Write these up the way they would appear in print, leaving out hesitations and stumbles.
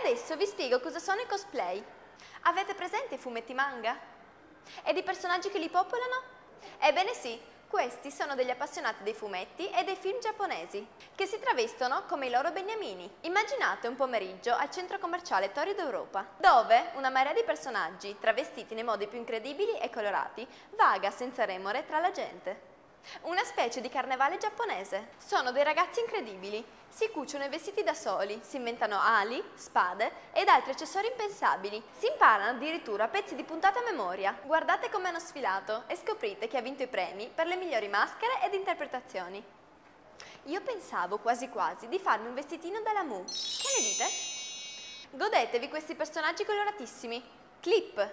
adesso vi spiego cosa sono i cosplay. Avete presente i fumetti manga? Ed i personaggi che li popolano? Ebbene sì, questi sono degli appassionati dei fumetti e dei film giapponesi, che si travestono come i loro beniamini. Immaginate un pomeriggio al centro commerciale Tori d'Europa, dove una marea di personaggi, travestiti nei modi più incredibili e colorati, vaga senza remore tra la gente. Una specie di carnevale giapponese. Sono dei ragazzi incredibili, si cuciono i vestiti da soli, si inventano ali, spade ed altri accessori impensabili. Si imparano addirittura pezzi di puntata a memoria. Guardate come hanno sfilato e scoprite chi ha vinto i premi per le migliori maschere ed interpretazioni. Io pensavo quasi quasi di farmi un vestitino da Lamu. Che ne dite? Godetevi questi personaggi coloratissimi. Clip!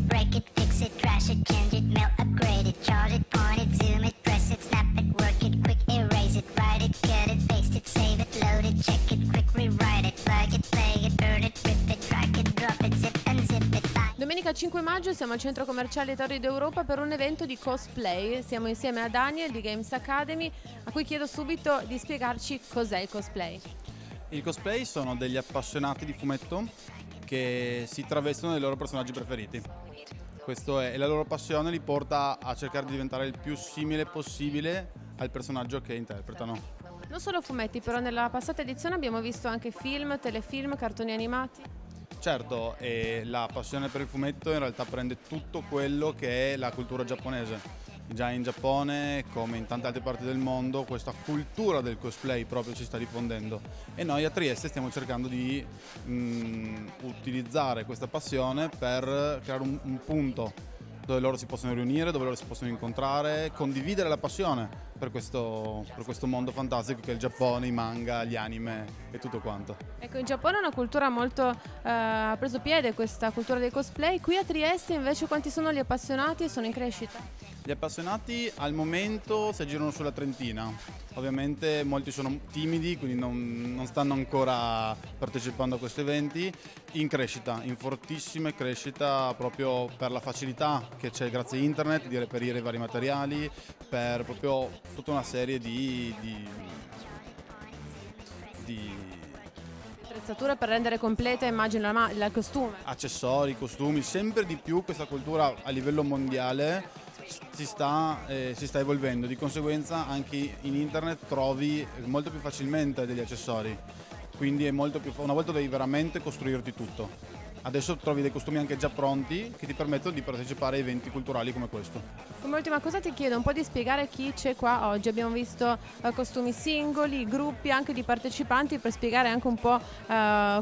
Break it, fix it, trash it, change it, melt, upgrade it, charge it, point it, zoom it, press it, snap it, work it, quick erase it, write it, cut it, paste it, save it, load it, check it, quick rewrite it, plug it, play it, burn it, rip it, drag it, drop it, zip and zip it. Domenica 5 maggio siamo al centro commerciale Tori d'Europa per un evento di cosplay. Siamo insieme a Daniel di Games Academy, a cui chiedo subito di spiegarci cos'è il cosplay. Il cosplay sono degli appassionati di fumetto che si travestono dei loro personaggi preferiti. Questo è, e la loro passione li porta a cercare di diventare il più simile possibile al personaggio che interpretano. Non solo fumetti, però nella passata edizione abbiamo visto anche film, telefilm, cartoni animati. Certo, e la passione per il fumetto in realtà prende tutto quello che è la cultura giapponese. Già in Giappone, come in tante altre parti del mondo, questa cultura del cosplay proprio si sta diffondendo e noi a Trieste stiamo cercando di utilizzare questa passione per creare un punto dove loro si possono riunire, dove loro si possono incontrare, condividere la passione per questo mondo fantastico che è il Giappone, i manga, gli anime e tutto quanto. Ecco, in Giappone è una cultura molto, ha preso piede questa cultura del cosplay. Qui a Trieste invece quanti sono gli appassionati e sono in crescita? Gli appassionati al momento si aggirano sulla trentina, ovviamente molti sono timidi quindi non stanno ancora partecipando a questi eventi, in crescita, in fortissima crescita proprio per la facilità che c'è grazie a internet di reperire i vari materiali, per proprio tutta una serie di Attrezzature per rendere completa, immagino, il costume. Accessori, costumi, sempre di più questa cultura a livello mondiale si sta evolvendo, di conseguenza anche in internet trovi molto più facilmente degli accessori, quindi è molto più, una volta devi veramente costruirti tutto. Adesso trovi dei costumi anche già pronti che ti permettono di partecipare a eventi culturali come questo. Come ultima cosa ti chiedo un po' di spiegare chi c'è qua oggi. Abbiamo visto costumi singoli, gruppi anche di partecipanti, per spiegare anche un po'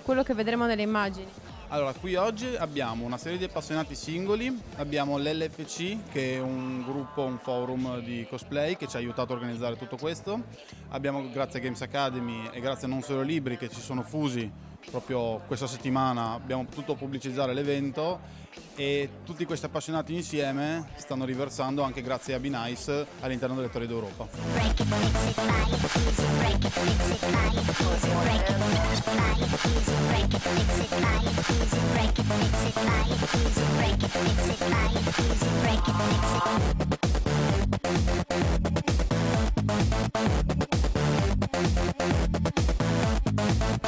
quello che vedremo nelle immagini. Allora, qui oggi abbiamo una serie di appassionati singoli, abbiamo l'LFC che è un gruppo, un forum di cosplay che ci ha aiutato a organizzare tutto questo, abbiamo grazie a Games Academy e grazie a Non Solo Libri che ci sono fusi proprio questa settimana, abbiamo potuto pubblicizzare l'evento e tutti questi appassionati insieme stanno riversando anche grazie a Be Nice all'interno delle Tori d'Europa.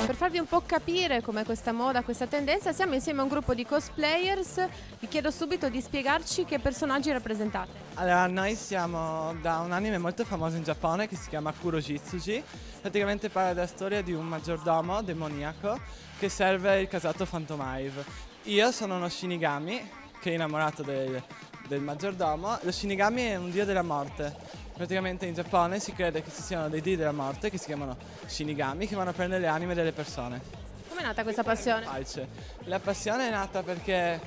Per farvi un po' capire com'è questa moda, questa tendenza, siamo insieme a un gruppo di cosplayers. Vi chiedo subito di spiegarci che personaggi rappresentate. Allora, noi siamo da un anime molto famoso in Giappone che si chiama Kurojitsuji. Praticamente parla della storia di un maggiordomo demoniaco che serve il casato Phantomive. Io sono uno Shinigami che è innamorato del maggiordomo. Lo Shinigami è un dio della morte. Praticamente in Giappone si crede che ci siano dei dei della morte che si chiamano Shinigami che vanno a prendere le anime delle persone. Come è nata questa passione? La passione è nata perché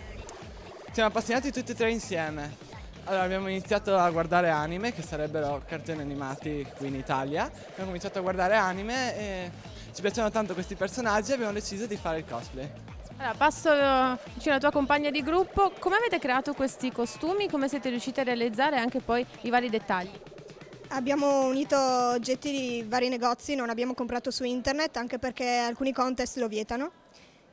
siamo appassionati tutti e tre insieme. Allora abbiamo iniziato a guardare anime, che sarebbero cartoni animati qui in Italia. Abbiamo cominciato a guardare anime e ci piacciono tanto questi personaggi e abbiamo deciso di fare il cosplay. Allora, passo vicino alla tua compagna di gruppo. Come avete creato questi costumi? Come siete riusciti a realizzare anche poi i vari dettagli? Abbiamo unito oggetti di vari negozi, non abbiamo comprato su internet anche perché alcuni contest lo vietano,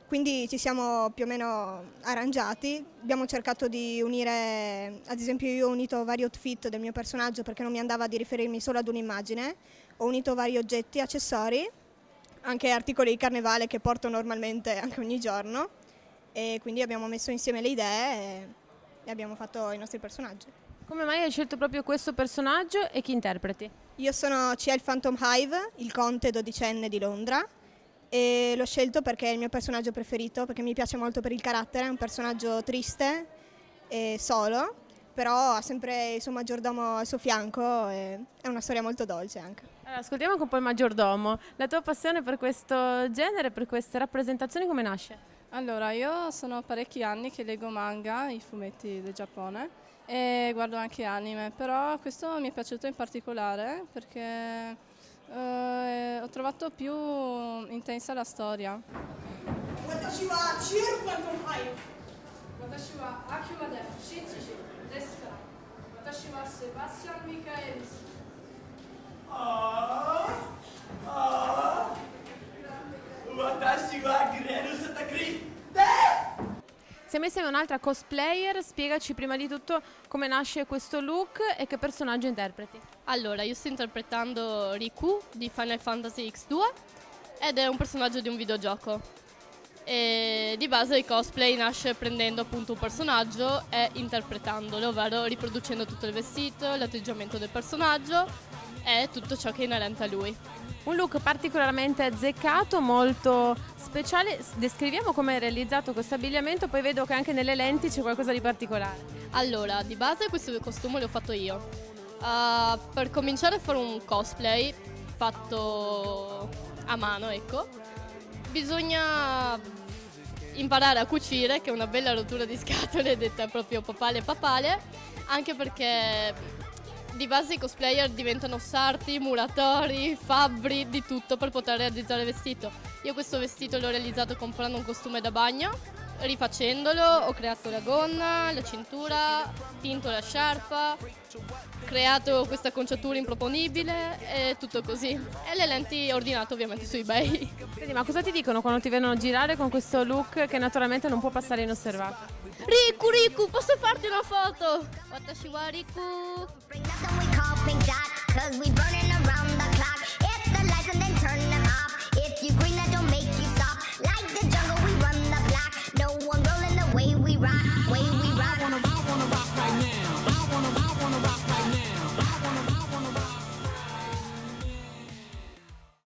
quindi ci siamo più o meno arrangiati, abbiamo cercato di unire, ad esempio io ho unito vari outfit del mio personaggio perché non mi andava di riferirmi solo ad un'immagine, ho unito vari oggetti, accessori, anche articoli di carnevale che porto normalmente anche ogni giorno, e quindi abbiamo messo insieme le idee e abbiamo fatto i nostri personaggi. Come mai hai scelto proprio questo personaggio e chi interpreti? Io sono Ciel Phantom Hive, il conte dodicenne di Londra, e l'ho scelto perché è il mio personaggio preferito, perché mi piace molto per il carattere, è un personaggio triste e solo, però ha sempre il suo maggiordomo al suo fianco e è una storia molto dolce anche. Allora, ascoltiamo anche un po' il maggiordomo. La tua passione per questo genere, per queste rappresentazioni, come nasce? Allora, io sono parecchi anni che leggo manga, i fumetti del Giappone, e guardo anche anime, però questo mi è piaciuto in particolare perché ho trovato più intensa la storia. Watashi wa Ciel Phantom Hive. Watashi wa Akimade Shitsuji desu kara. Watashi wa Sebastian Michaelis. Watashi wa Grenu Satakri. Siamo insieme a un'altra cosplayer, spiegaci prima di tutto come nasce questo look e che personaggio interpreti. Allora, io sto interpretando Riku di Final Fantasy X2 ed è un personaggio di un videogioco. E di base il cosplay nasce prendendo appunto un personaggio e interpretandolo, ovvero riproducendo tutto il vestito, l'atteggiamento del personaggio e tutto ciò che è inerente a lui. Un look particolarmente azzeccato, molto speciale. Descriviamo come è realizzato questo abbigliamento, poi vedo che anche nelle lenti c'è qualcosa di particolare. Allora, di base questo costume l'ho fatto io. Per cominciare a fare un cosplay fatto a mano, ecco, bisogna imparare a cucire, che è una bella rottura di scatole detta proprio papale, anche perché di base i cosplayer diventano sarti, muratori, fabbri, di tutto per poter realizzare il vestito. Io questo vestito l'ho realizzato comprando un costume da bagno, rifacendolo ho creato la gonna, la cintura, tinto la sciarpa, creato questa conciatura improponibile e tutto così. E le lenti ordinate ovviamente su eBay. Senti, ma cosa ti dicono quando ti vedono girare con questo look che naturalmente non può passare inosservato? Riku, posso farti una foto? Watashi wa Riku. Bring nothing we call pink dot, 'cause we burning around the clock.